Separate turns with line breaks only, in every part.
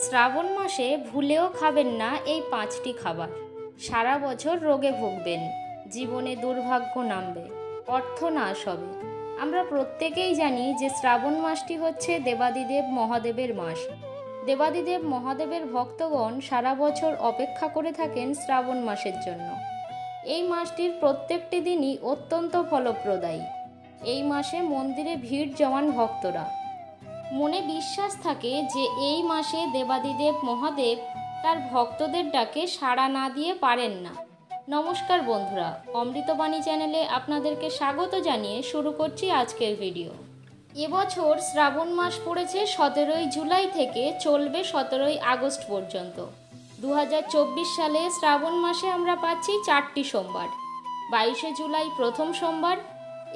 শ্রাবণ মাসে ভুলেও খাবেন না এই 5টি খাবার। সারা বছর রোগে ভুগবেন, জীবনে দুর্ভাগ্য নামবে, অর্থ নাশ হবে। আমরা প্রত্যেকেই জানি যে শ্রাবণ মাসটি হচ্ছে দেবাদিদেব মহাদেবের মাস। দেবাদিদেব মহাদেবের ভক্তগণ সারা বছর অপেক্ষা করে থাকেন শ্রাবণ মাসের জন্য। এই মাসটির প্রত্যেকটি দিনই অত্যন্ত ফলপ্রদায়ী। এই মাসে মন্দিরে ভিড় জমান ভক্তরা। মনে বিশ্বাস থাকে যে এই মাসে দেবাদিদেব মহাদেব তার ভক্তদের ডাকে সাড়া না দিয়ে পারেন না। নমস্কার বন্ধুরা, অমৃতবাণী চ্যানেলে আপনাদেরকে স্বাগত জানিয়ে শুরু করছি আজকের ভিডিও। এবছর শ্রাবণ মাস পড়েছে 17ই জুলাই থেকে চলবে 17ই আগস্ট পর্যন্ত। 2024 সালে শ্রাবণ মাসে আমরা পাচ্ছি 4টি সোমবার। 22শে জুলাই প্রথম সোমবার,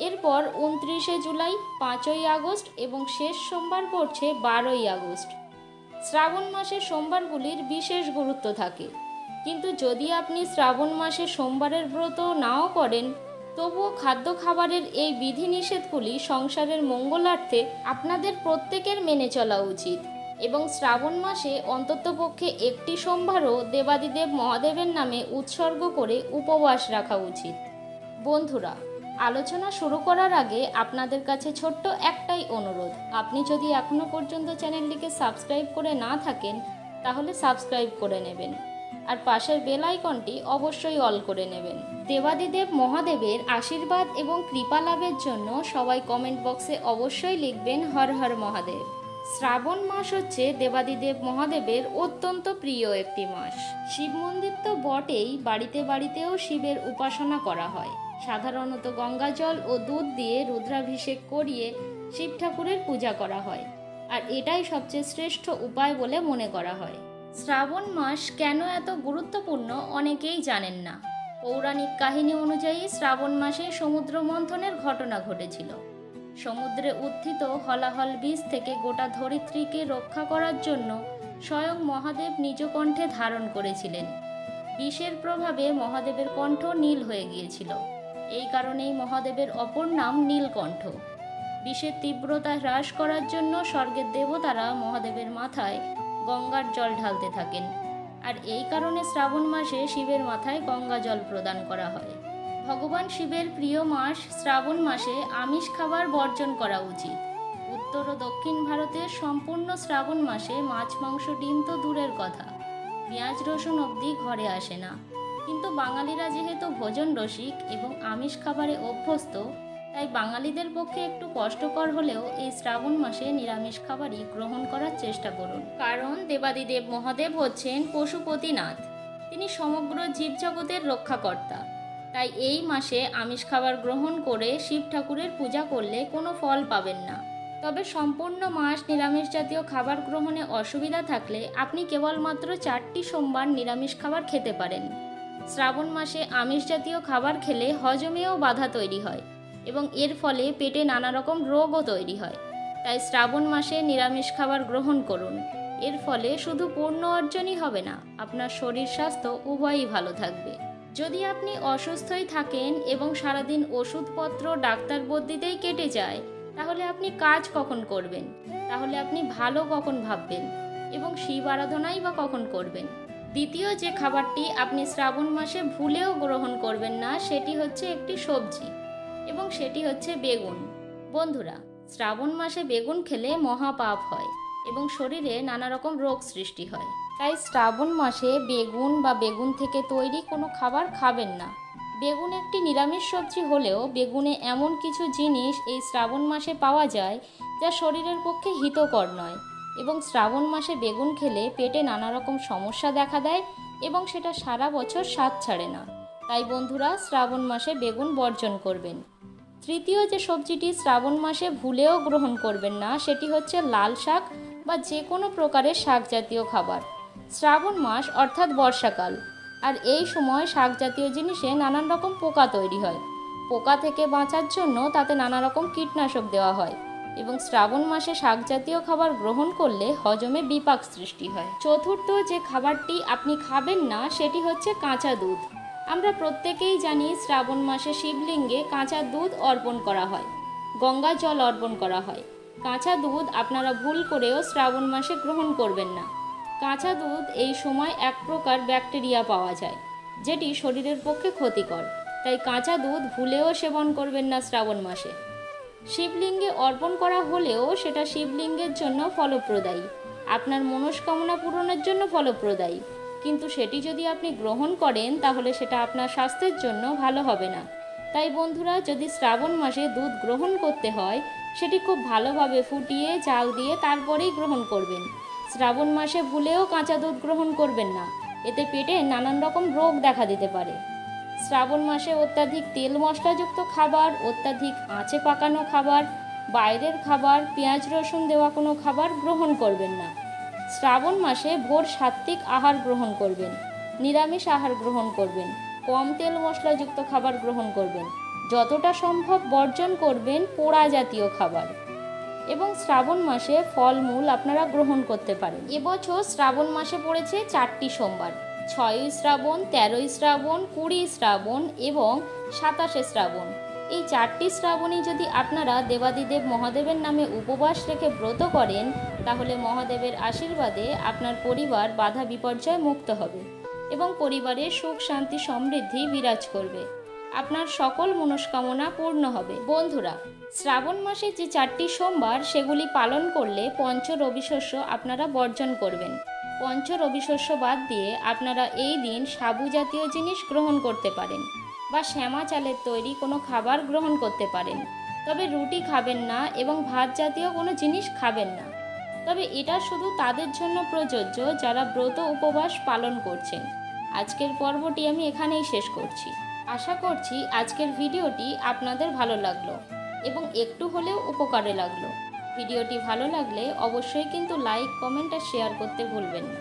এরপর 29শে জুলাই, 5ই আগস্ট এবং শেষ সোমবার পড়ছে 12ই আগস্ট। শ্রাবণ মাসের সোমবারগুলির বিশেষ গুরুত্ব থাকে, কিন্তু যদি আপনি শ্রাবণ মাসে সোমবারের ব্রত নাও করেন, তবুও খাদ্য খাবারের এই বিধিনিষেধগুলি সংসারের মঙ্গলার্থে আপনাদের প্রত্যেকের মেনে চলা উচিত এবং শ্রাবণ মাসে অন্ততপক্ষে একটি সোমবারও দেবাদিদেব মহাদেবের নামে উৎসর্গ করে উপবাস রাখা উচিত। বন্ধুরা, আলোচনা শুরু করার আগে আপনাদের কাছে ছোট্ট একটাই অনুরোধ, আপনি যদি এখনও পর্যন্ত চ্যানেলটিকে সাবস্ক্রাইব করে না থাকেন তাহলে সাবস্ক্রাইব করে নেবেন আর পাশের বেল আইকনটি অবশ্যই অল করে নেবেন। দেবাদিদেব মহাদেবের আশীর্বাদ এবং কৃপা লাভের জন্য সবাই কমেন্ট বক্সে অবশ্যই লিখবেন হর হর মহাদেব। শ্রাবণ মাস হচ্ছে দেবাদিদেব মহাদেবের অত্যন্ত প্রিয় একটি মাস। শিব মন্দির তো বটেই, বাড়িতে বাড়িতেও শিবের উপাসনা করা হয়। সাধারণত গঙ্গা জল ও দুধ দিয়ে রুদ্রাভিষেক করিয়ে শিব ঠাকুরের পূজা করা হয়, আর এটাই সবচেয়ে শ্রেষ্ঠ উপায় বলে মনে করা হয়। শ্রাবণ মাস কেন এত গুরুত্বপূর্ণ অনেকেই জানেন না। পৌরাণিক কাহিনী অনুযায়ী শ্রাবণ মাসে সমুদ্র মন্থনের ঘটনা ঘটেছিল। সমুদ্রে উত্থিত হলাহল বীজ থেকে গোটা ধরিত্রীকে রক্ষা করার জন্য স্বয়ং মহাদেব নিজ কণ্ঠে ধারণ করেছিলেন। বিষের প্রভাবে মহাদেবের কণ্ঠ নীল হয়ে গিয়েছিল। এই কারণেই মহাদেবের অপর নাম নীলকণ্ঠ। বিষের তীব্রতা হ্রাস করার জন্য স্বর্গের দেবতারা মহাদেবের মাথায় গঙ্গার জল ঢালতে থাকেন, আর এই কারণে শ্রাবণ মাসে শিবের মাথায় গঙ্গা জল প্রদান করা হয়। ভগবান শিবের প্রিয় মাস শ্রাবণ মাসে আমিষ খাবার বর্জন করা উচিত। উত্তর ও দক্ষিণ ভারতের সম্পূর্ণ শ্রাবণ মাসে মাছ, মাংস, ডিম তো দূরের কথা, পেঁয়াজ রসুন অবধি ঘরে আসে না। কিন্তু বাঙালিরা যেহেতু ভোজন রসিক এবং আমিষ খাবারে অভ্যস্ত, তাই বাঙালিদের পক্ষে একটু কষ্টকর হলেও এই শ্রাবণ মাসে নিরামিষ খাবারই গ্রহণ করার চেষ্টা করুন। কারণ দেবাদিদেব মহাদেব হচ্ছেন পশুপতিনাথ, তিনি সমগ্র জীবজগতের রক্ষাকর্তা। তাই এই মাসে আমিষ খাবার গ্রহণ করে শিব ঠাকুরের পূজা করলে কোনো ফল পাবেন না। তবে সম্পূর্ণ মাস নিরামিষ জাতীয় খাবার গ্রহণে অসুবিধা থাকলে আপনি কেবলমাত্র 4টি সোমবার নিরামিষ খাবার খেতে পারেন। শ্রাবণ মাসে আমিষ জাতীয় খাবার খেলে হজমেও বাধা তৈরি হয় এবং এর ফলে পেটে নানা রকম রোগও তৈরি হয়। তাই শ্রাবণ মাসে নিরামিষ খাবার গ্রহণ করুন। এর ফলে শুধু পূর্ণ অর্জনই হবে না, আপনার শরীর স্বাস্থ্য উভয়ই ভালো থাকবে। যদি আপনি অসুস্থই থাকেন এবং সারাদিন ওষুধপত্র ডাক্তার বদ্যিতেই কেটে যায়, তাহলে আপনি কাজ কখন করবেন? তাহলে আপনি ভালো কখন ভাববেন এবং শিব আরাধনাই বা কখন করবেন? দ্বিতীয় যে খাবারটি আপনি শ্রাবণ মাসে ভুলেও গ্রহণ করবেন না, সেটি হচ্ছে একটি সবজি এবং সেটি হচ্ছে বেগুন। বন্ধুরা, শ্রাবণ মাসে বেগুন খেলে মহাপাপ হয় এবং শরীরে নানা রকম রোগ সৃষ্টি হয়। তাই শ্রাবণ মাসে বেগুন বা বেগুন থেকে তৈরি কোনো খাবার খাবেন না। বেগুন একটি নিরামিষ সবজি হলেও বেগুনে এমন কিছু জিনিস এই শ্রাবণ মাসে পাওয়া যায় যা শরীরের পক্ষে হিতকর নয়, এবং শ্রাবণ মাসে বেগুন খেলে পেটে নানা রকম সমস্যা দেখা দেয় এবং সেটা সারা বছর স্বাদ ছাড়ে না। তাই বন্ধুরা, শ্রাবণ মাসে বেগুন বর্জন করবেন। তৃতীয় যে সবজিটি শ্রাবণ মাসে ভুলেও গ্রহণ করবেন না, সেটি হচ্ছে লাল শাক বা যে কোনো প্রকারের শাক জাতীয় খাবার। শ্রাবণ মাস অর্থাৎ বর্ষাকাল, আর এই সময় শাক জাতীয় জিনিসে নানান রকম পোকা তৈরি হয়। পোকা থেকে বাঁচার জন্য তাতে নানা রকম কীটনাশক দেওয়া হয় এবং শ্রাবণ মাসে শাক জাতীয় খাবার গ্রহণ করলে হজমে বিপাক সৃষ্টি হয়। চতুর্থ যে খাবারটি আপনি খাবেন না, সেটি হচ্ছে কাঁচা দুধ। আমরা প্রত্যেকেই জানি শ্রাবণ মাসে শিবলিঙ্গে কাঁচা দুধ অর্পণ করা হয়, গঙ্গা জল অর্পণ করা হয়। কাঁচা দুধ আপনারা ভুল করেও শ্রাবণ মাসে গ্রহণ করবেন না। কাঁচা দুধ এই সময় এক প্রকার ব্যাকটেরিয়া পাওয়া যায়, যেটি শরীরের পক্ষে ক্ষতিকর। তাই কাঁচা দুধ ভুলেও সেবন করবেন না শ্রাবণ মাসে। শিবলিঙ্গে অর্পণ করা হলেও সেটা শিবলিঙ্গের জন্য ফলপ্রদায়ী, আপনার মনস্কামনা পূরণের জন্য ফলপ্রদায়ী, কিন্তু সেটি যদি আপনি গ্রহণ করেন তাহলে সেটা আপনার স্বাস্থ্যের জন্য ভালো হবে না। তাই বন্ধুরা, যদি শ্রাবণ মাসে দুধ গ্রহণ করতে হয় সেটি খুব ভালোভাবে ফুটিয়ে জাল দিয়ে তারপরেই গ্রহণ করবেন। শ্রাবণ মাসে ভুলেও কাঁচা দুধ গ্রহণ করবেন না, এতে পেটে নানান রকম রোগ দেখা দিতে পারে। শ্রাবণ মাসে অত্যাধিক তেল মশলাযুক্ত খাবার, অত্যাধিক আঁচে পাকানো খাবার, বাইরের খাবার, পেঁয়াজ রসুন দেওয়া কোনো খাবার গ্রহণ করবেন না। শ্রাবণ মাসে ভোর সাত্ত্বিক আহার গ্রহণ করবেন, নিরামিষ আহার গ্রহণ করবেন, কম তেল মশলাযুক্ত খাবার গ্রহণ করবেন, যতটা সম্ভব বর্জন করবেন পোড়া জাতীয় খাবার। এবং শ্রাবণ মাসে ফলমূল আপনারা গ্রহণ করতে পারেন। এবছর শ্রাবণ মাসে পড়েছে 4টি সোমবার: 6ই শ্রাবণ, 13ই শ্রাবণ, 20 শ্রাবণ এবং 27শে শ্রাবণ। এই 4টি শ্রাবণে যদি আপনারা দেবাদিদেব মহাদেবের নামে উপবাস রেখে ব্রত করেন তাহলে মহাদেবের আশীর্বাদে আপনার পরিবার বাধা বিপর্যয় মুক্ত হবে এবং পরিবারে সুখ শান্তি সমৃদ্ধি বিরাজ করবে। আপনার সকল মনস্কামনা পূর্ণ হবে। বন্ধুরা, শ্রাবণ মাসে যে 4টি সোমবার সেগুলি পালন করলে পঞ্চ রবিশস্য আপনারা বর্জন করবেন। পঞ্চ রবিশস্য বাদ দিয়ে আপনারা এই দিন সাবু জাতীয় জিনিস গ্রহণ করতে পারেন বা শ্যামা চালের তৈরি কোনো খাবার গ্রহণ করতে পারেন। তবে রুটি খাবেন না এবং ভাত জাতীয় কোনো জিনিস খাবেন না। তবে এটা শুধু তাদের জন্য প্রযোজ্য যারা ব্রত উপবাস পালন করছেন। আজকের পর্বটি আমি এখানেই শেষ করছি। আশা করছি আজকের ভিডিওটি আপনাদের ভালো লাগলো এবং একটু হলেও উপকারে লাগলো। ভিডিওটি ভালো লাগলে অবশ্যই কিন্তু লাইক, কমেন্ট আর শেয়ার করতে ভুলবেন না।